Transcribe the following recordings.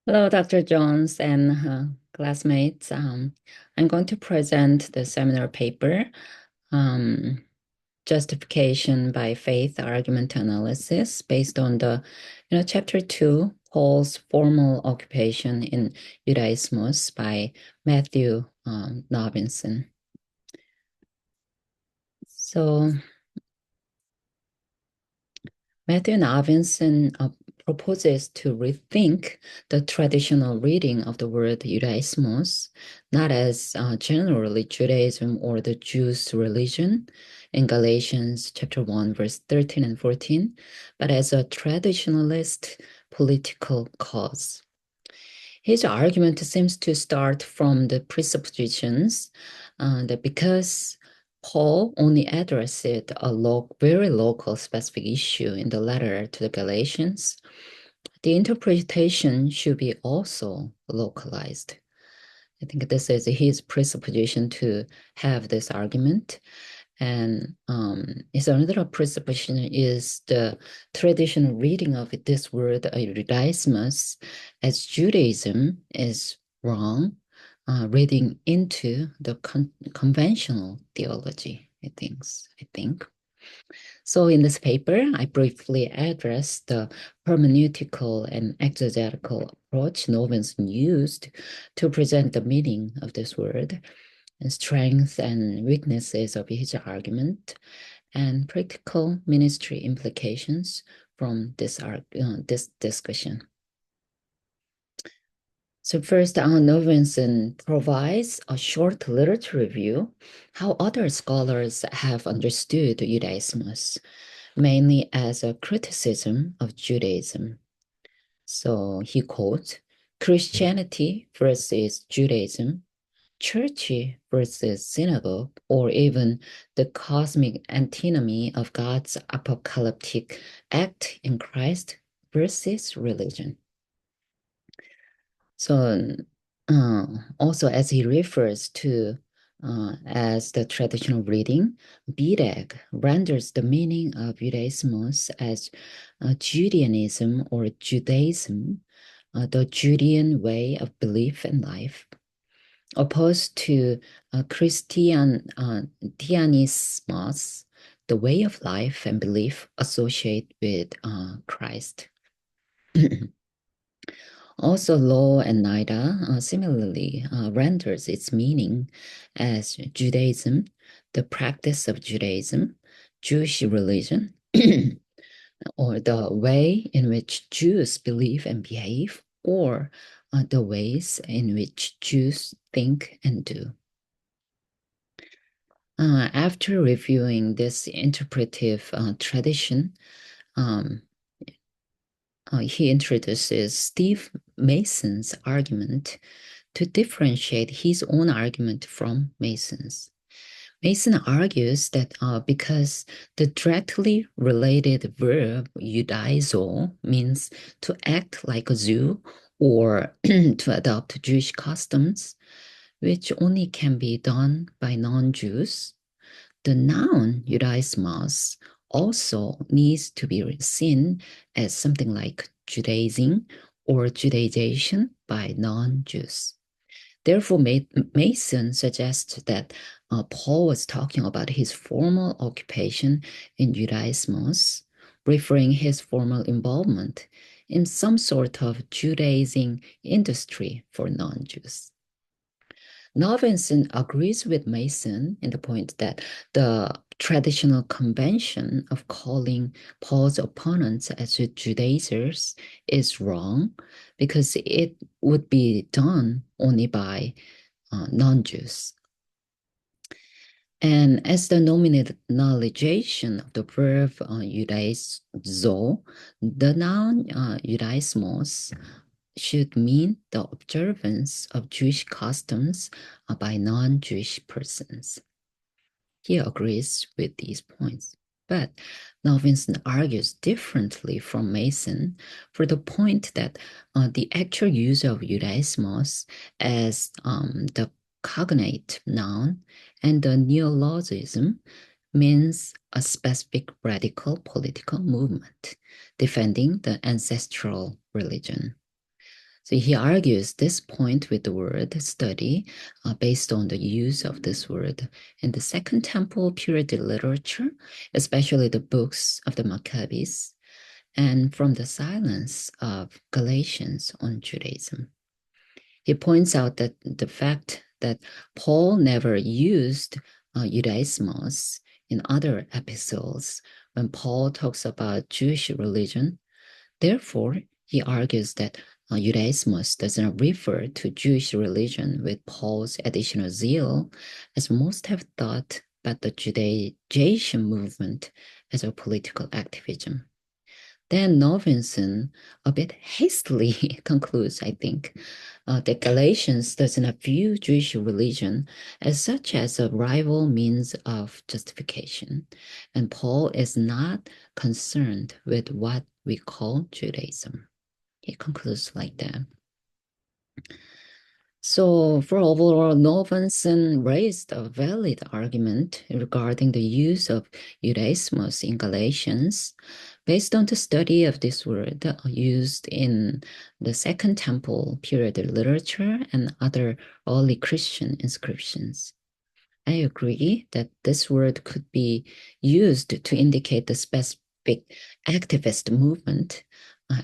Hello, Dr. Jones and classmates. I'm going to present the seminar paper, um, Justification by Faith Argument Analysis, based on Chapter 2, Paul's Formal Occupation in Judaismus by Matthew Novinson. So Matthew Navinson proposes to rethink the traditional reading of the word Judaismos, not as generally Judaism or the Jews' religion in Galatians chapter 1, verse 13 and 14, but as a traditionalist political cause. His argument seems to start from the presuppositions that because Paul only addressed a very local specific issue in the letter to the Galatians, the interpretation should be also localized. I think this is his presupposition to have this argument. And his another presupposition is the traditional reading of this word, Judaismus, as Judaism is wrong, reading into the conventional theology, I think. So in this paper, I briefly address the hermeneutical and exegetical approach Novenson used to present the meaning of this word, and strengths and weaknesses of his argument, and practical ministry implications from this discussion. So first, Novenson provides a short literature review, how other scholars have understood Judaismus, mainly as a criticism of Judaism. So he quotes, Christianity versus Judaism, church versus synagogue, or even the cosmic antinomy of God's apocalyptic act in Christ versus religion. So also as he refers to as the traditional reading, Bidek renders the meaning of Judaismus as Judaism or Judaism, the Judean way of belief and life, opposed to Christianismus, the way of life and belief associated with Christ. Also, Law and Nida similarly renders its meaning as Judaism, the practice of Judaism, Jewish religion, or the way in which Jews believe and behave, or the ways in which Jews think and do. After reviewing this interpretive tradition, um, he introduces Steve Mason's argument to differentiate his own argument from Mason's. Mason argues that because the directly related verb judaizo means to act like a Jew or to adopt Jewish customs, which only can be done by non-Jews, the noun judaismos also needs to be seen as something like Judaizing or Judaization by non-Jews. Therefore, Mason suggests that Paul was talking about his formal occupation in Judaismos, referring his formal involvement in some sort of Judaizing industry for non-Jews. Novenson agrees with Mason in the point that the traditional convention of calling Paul's opponents as Judaizers is wrong because it would be done only by non-Jews. And as the nominalization of the verb judaizo, the noun judaismos should mean the observance of Jewish customs by non-Jewish persons. He agrees with these points. But Novinson argues differently from Mason for the point that the actual use of Judaismos as the cognate noun and the neologism means a specific radical political movement defending the ancestral religion. So he argues this point with the word study based on the use of this word in the Second Temple period literature, especially the books of the Maccabees, and from the silence of Galatians on Judaism. He points out that the fact that Paul never used Judaismos in other epistles when Paul talks about Jewish religion. Therefore, he argues that Judaismos does not refer to Jewish religion with Paul's additional zeal, as most have thought about the Judaization movement as a political activism. Then Novinson a bit hastily concludes, I think, that Galatians does not view Jewish religion as such as a rival means of justification, and Paul is not concerned with what we call Judaism. He concludes like that. So, for overall, Novenson raised a valid argument regarding the use of Judaismos in Galatians based on the study of this word used in the Second Temple period literature and other early Christian inscriptions. I agree that this word could be used to indicate the specific activist movement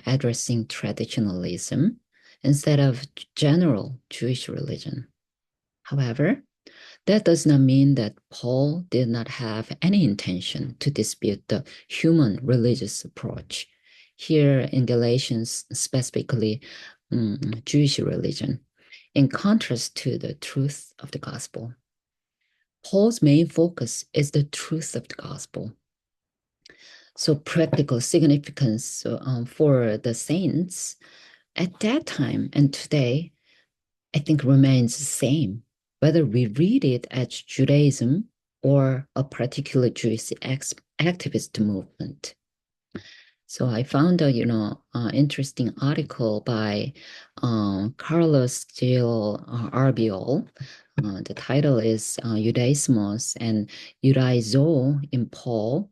addressing traditionalism instead of general Jewish religion. However, that does not mean that Paul did not have any intention to dispute the human religious approach. Here in Galatians, specifically Jewish religion, in contrast to the truth of the gospel. Paul's main focus is the truth of the gospel. So practical significance for the saints at that time and today, I think remains the same, whether we read it as Judaism or a particular Jewish activist movement. So I found a interesting article by Carlos Gil Arbiol. The title is Judaismos and Judaizo in Paul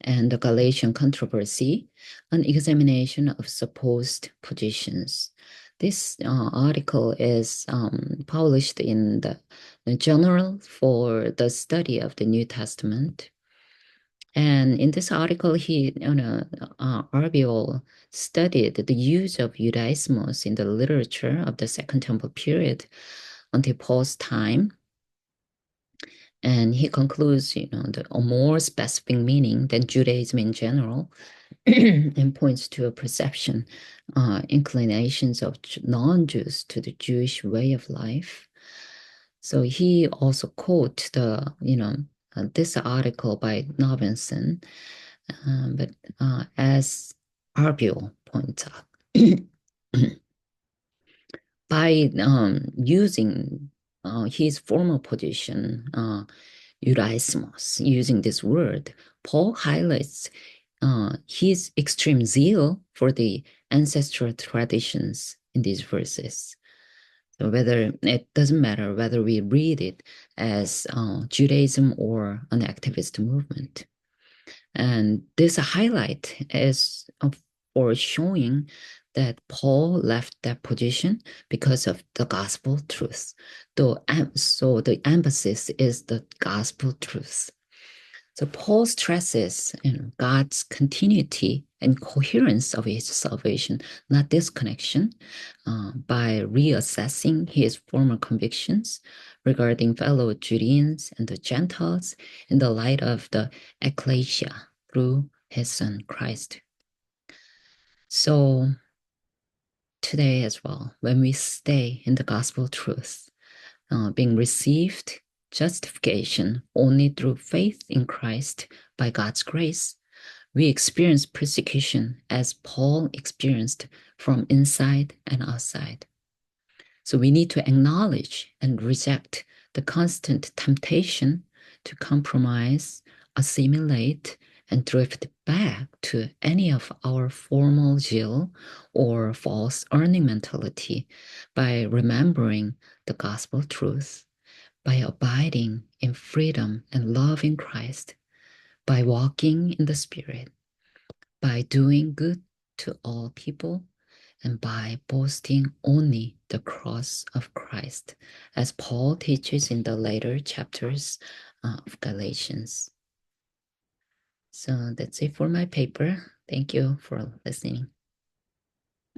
and the Galatian Controversy, an examination of supposed positions. This article is published in the Journal for the Study of the New Testament. And in this article, Arbiol studied the use of Judaismos in the literature of the Second Temple period until Paul's time. And he concludes, a more specific meaning than Judaism in general, and points to a perception, inclinations of non-Jews to the Jewish way of life. So he also quotes this article by Novenson, but as Arbiol points out, by using his former position, Judaismos, using this word, Paul highlights his extreme zeal for the ancestral traditions in these verses. So whether it doesn't matter whether we read it as Judaism or an activist movement. And this highlight is for showing that Paul left that position because of the gospel truth. So the emphasis is the gospel truth. So Paul stresses God's continuity and coherence of his salvation, not disconnection, by reassessing his former convictions regarding fellow Judeans and the Gentiles in the light of the ecclesia through his son Christ. So today as well, when we stay in the gospel truth, being received justification only through faith in Christ by God's grace, we experience persecution as Paul experienced from inside and outside. So we need to acknowledge and reject the constant temptation to compromise, assimilate, and drift back to any of our formal zeal or false earning mentality by remembering the gospel truth, by abiding in freedom and love in Christ, by walking in the Spirit, by doing good to all people, and by boasting only the cross of Christ, as Paul teaches in the later chapters of Galatians. So that's it for my paper. Thank you for listening.